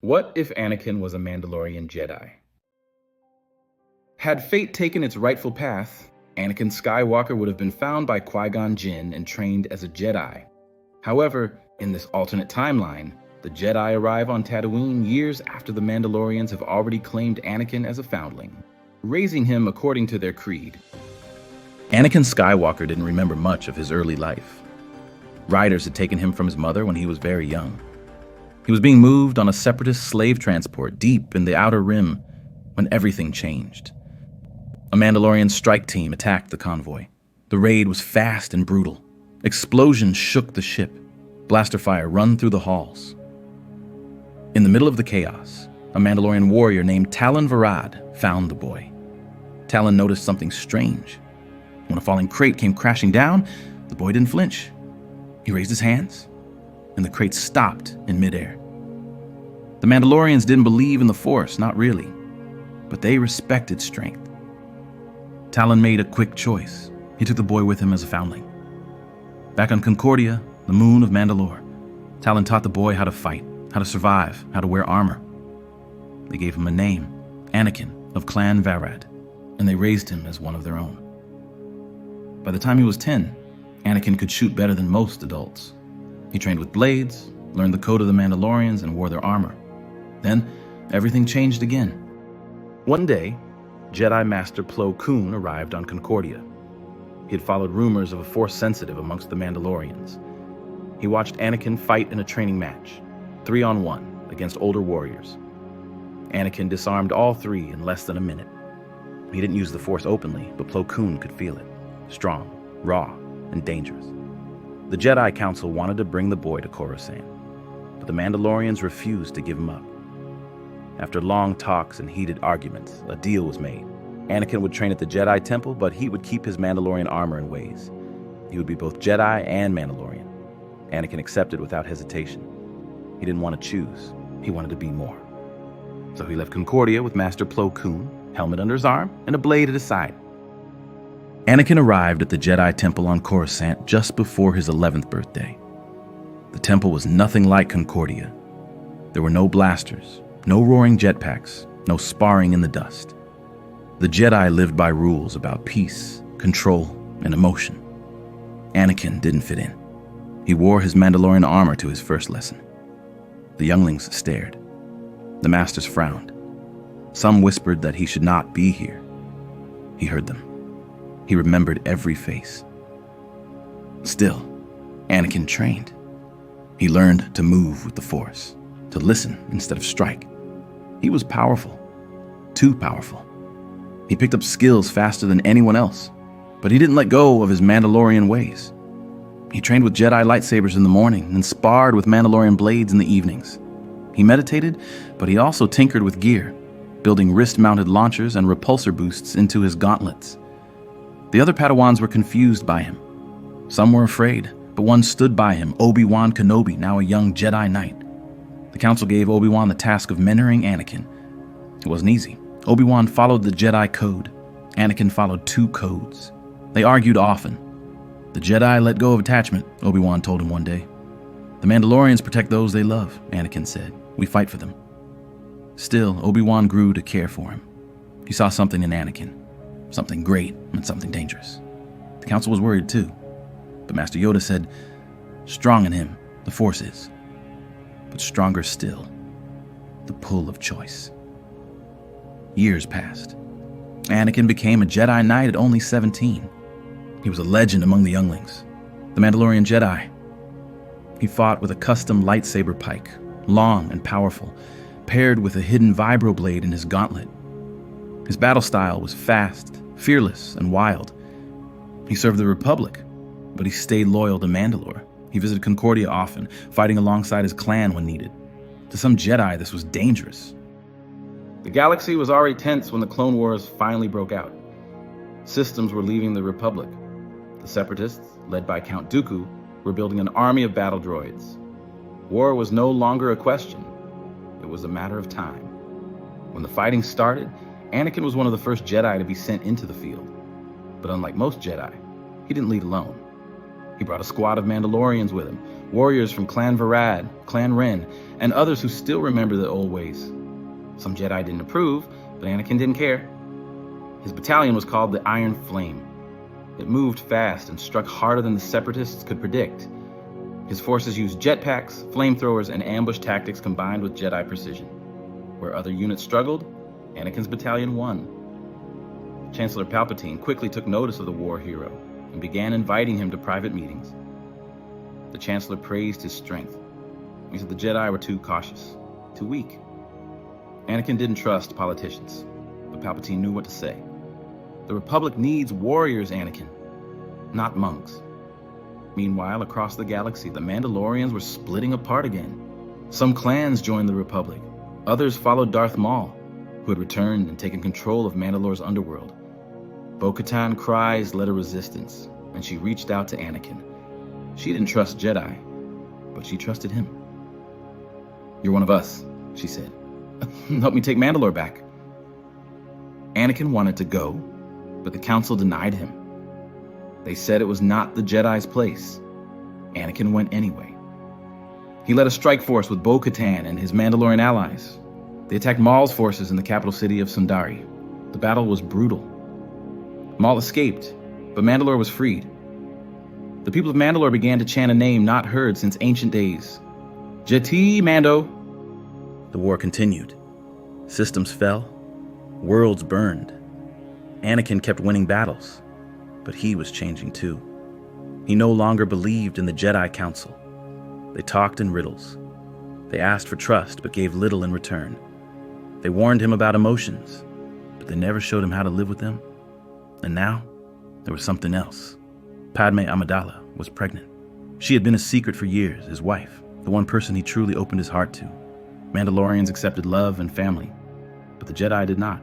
What if Anakin was a Mandalorian Jedi? Had fate taken its rightful path, Anakin Skywalker would have been found by Qui-Gon Jinn and trained as a Jedi. However, in this alternate timeline, the Jedi arrive on Tatooine years after the Mandalorians have already claimed Anakin as a foundling, raising him according to their creed. Anakin Skywalker didn't remember much of his early life. Riders had taken him from his mother when he was very young. He was being moved on a separatist slave transport deep in the Outer Rim when everything changed. A Mandalorian strike team attacked the convoy. The raid was fast and brutal. Explosions shook the ship. Blaster fire run through the halls. In the middle of the chaos, a Mandalorian warrior named Talon Varad found the boy. Talon noticed something strange. When a falling crate came crashing down, the boy didn't flinch. He raised his hands, and the crate stopped in midair. The Mandalorians didn't believe in the Force, not really, but they respected strength. Talon made a quick choice. He took the boy with him as a foundling. Back on Concordia, the moon of Mandalore, Talon taught the boy how to fight, how to survive, how to wear armor. They gave him a name, Anakin of Clan Varad, and they raised him as one of their own. By the time he was 10, Anakin could shoot better than most adults. He trained with blades, learned the code of the Mandalorians, and wore their armor. Then, everything changed again. One day, Jedi Master Plo Koon arrived on Concordia. He had followed rumors of a Force sensitive amongst the Mandalorians. He watched Anakin fight in a training match, 3-on-1, against older warriors. Anakin disarmed all three in less than a minute. He didn't use the Force openly, but Plo Koon could feel it. Strong, raw, and dangerous. The Jedi Council wanted to bring the boy to Coruscant, but the Mandalorians refused to give him up. After long talks and heated arguments, a deal was made. Anakin would train at the Jedi Temple, but he would keep his Mandalorian armor and ways. He would be both Jedi and Mandalorian. Anakin accepted without hesitation. He didn't want to choose. He wanted to be more. So he left Concordia with Master Plo Koon, helmet under his arm and a blade at his side. Anakin arrived at the Jedi Temple on Coruscant just before his 11th birthday. The temple was nothing like Concordia. There were no blasters, no roaring jetpacks, no sparring in the dust. The Jedi lived by rules about peace, control, and emotion. Anakin didn't fit in. He wore his Mandalorian armor to his first lesson. The younglings stared. The masters frowned. Some whispered that he should not be here. He heard them. He remembered every face. Still, Anakin trained. He learned to move with the Force, to listen instead of strike. He was powerful, too powerful. He picked up skills faster than anyone else, but he didn't let go of his Mandalorian ways. He trained with Jedi lightsabers in the morning and sparred with Mandalorian blades in the evenings. He meditated, but he also tinkered with gear, building wrist-mounted launchers and repulsor boosts into his gauntlets. The other Padawans were confused by him. Some were afraid, but one stood by him, Obi-Wan Kenobi, now a young Jedi Knight. The council gave Obi-Wan the task of mentoring Anakin. It wasn't easy. Obi-Wan followed the Jedi code. Anakin followed 2 codes. They argued often. The Jedi let go of attachment, Obi-Wan told him one day. The Mandalorians protect those they love, Anakin said. We fight for them. Still, Obi-Wan grew to care for him. He saw something in Anakin. Something great and something dangerous. The council was worried too. But Master Yoda said, strong in him, the Force is. But stronger still, the pull of choice. Years passed. Anakin became a Jedi Knight at only 17. He was a legend among the younglings, the Mandalorian Jedi. He fought with a custom lightsaber pike, long and powerful, paired with a hidden vibroblade in his gauntlet. His battle style was fast, fearless, and wild. He served the Republic, but he stayed loyal to Mandalore. He visited Concordia often, fighting alongside his clan when needed. To some Jedi, this was dangerous. The galaxy was already tense when the Clone Wars finally broke out. Systems were leaving the Republic. The Separatists, led by Count Dooku, were building an army of battle droids. War was no longer a question. It was a matter of time. When the fighting started, Anakin was one of the first Jedi to be sent into the field. But unlike most Jedi, he didn't lead alone. He brought a squad of Mandalorians with him, warriors from Clan Varad, Clan Ren, and others who still remember the old ways. Some Jedi didn't approve, but Anakin didn't care. His battalion was called the Iron Flame. It moved fast and struck harder than the Separatists could predict. His forces used jetpacks, flamethrowers, and ambush tactics combined with Jedi precision. Where other units struggled, Anakin's battalion won. Chancellor Palpatine quickly took notice of the war hero and began inviting him to private meetings. The Chancellor praised his strength. He said the Jedi were too cautious, too weak. Anakin didn't trust politicians, but Palpatine knew what to say. The Republic needs warriors, Anakin, not monks. Meanwhile, across the galaxy, the Mandalorians were splitting apart again. Some clans joined the Republic. Others followed Darth Maul, who had returned and taken control of Mandalore's underworld. Bo-Katan cries led a resistance, and she reached out to Anakin. She didn't trust Jedi, but she trusted him. "You're one of us," she said. "Help me take Mandalore back." Anakin wanted to go, but the council denied him. They said it was not the Jedi's place. Anakin went anyway. He led a strike force with Bo-Katan and his Mandalorian allies. They attacked Maul's forces in the capital city of Sundari. The battle was brutal. Maul escaped, but Mandalore was freed. The people of Mandalore began to chant a name not heard since ancient days. Jeti Mando. The war continued. Systems fell. Worlds burned. Anakin kept winning battles, but he was changing too. He no longer believed in the Jedi Council. They talked in riddles. They asked for trust, but gave little in return. They warned him about emotions, but they never showed him how to live with them. And now, there was something else. Padme Amidala was pregnant. She had been a secret for years, his wife, the one person he truly opened his heart to. Mandalorians accepted love and family, but the Jedi did not.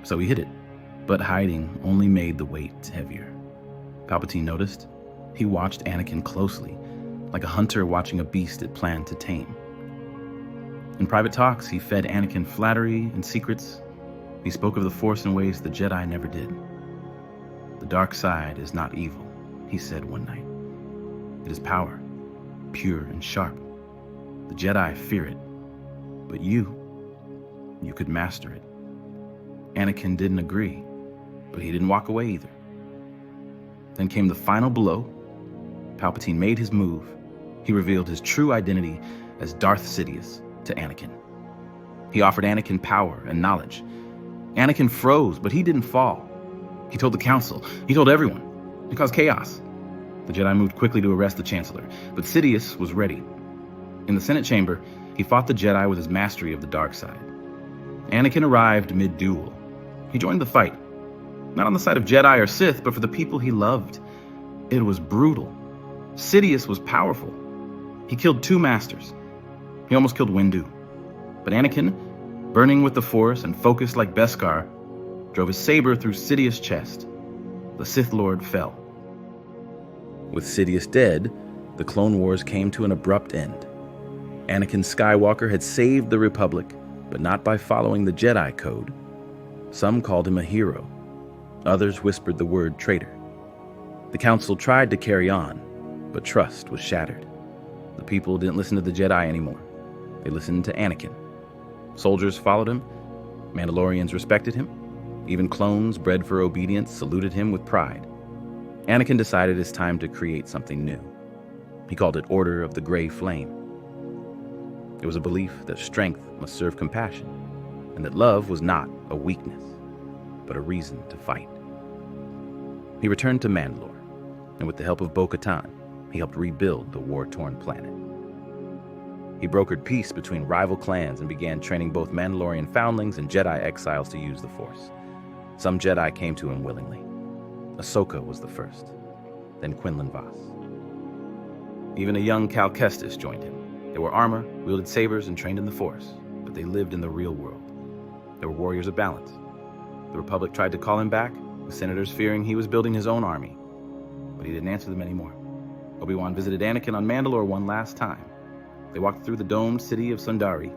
So he hid it, but hiding only made the weight heavier. Palpatine noticed. He watched Anakin closely, like a hunter watching a beast it planned to tame. In private talks, he fed Anakin flattery and secrets. He spoke of the Force in ways the Jedi never did. "The dark side is not evil," he said one night. "It is power, pure and sharp. The Jedi fear it, but you could master it." Anakin didn't agree, but he didn't walk away either. Then came the final blow. Palpatine made his move. He revealed his true identity as Darth Sidious to Anakin. He offered Anakin power and knowledge. Anakin froze, but he didn't fall. He told the council. He told everyone. He caused chaos. The Jedi moved quickly to arrest the Chancellor, but Sidious was ready. In the Senate chamber, he fought the Jedi with his mastery of the dark side. Anakin arrived mid-duel. He joined the fight, not on the side of Jedi or Sith, but for the people he loved. It was brutal. Sidious was powerful. He killed 2 masters. He almost killed Windu. But Anakin, burning with the Force and focused like Beskar, drove his saber through Sidious' chest. The Sith Lord fell. With Sidious dead, the Clone Wars came to an abrupt end. Anakin Skywalker had saved the Republic, but not by following the Jedi Code. Some called him a hero. Others whispered the word traitor. The Council tried to carry on, but trust was shattered. The people didn't listen to the Jedi anymore. They listened to Anakin. Soldiers followed him. Mandalorians respected him. Even clones bred for obedience saluted him with pride. Anakin decided it's time to create something new. He called it Order of the Grey Flame. It was a belief that strength must serve compassion, and that love was not a weakness, but a reason to fight. He returned to Mandalore, and with the help of Bo-Katan, he helped rebuild the war-torn planet. He brokered peace between rival clans and began training both Mandalorian foundlings and Jedi exiles to use the Force. Some Jedi came to him willingly. Ahsoka was the first, then Quinlan Vos. Even a young Cal Kestis joined him. They wore armor, wielded sabers, and trained in the Force, but they lived in the real world. They were warriors of balance. The Republic tried to call him back, with senators fearing he was building his own army, but he didn't answer them anymore. Obi-Wan visited Anakin on Mandalore one last time. They walked through the domed city of Sundari,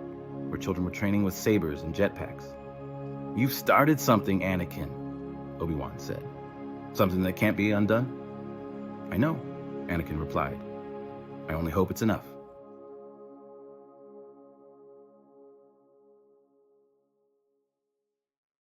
where children were training with sabers and jetpacks. "You've started something, Anakin," Obi-Wan said. "Something that can't be undone?" "I know," Anakin replied. I only hope it's enough.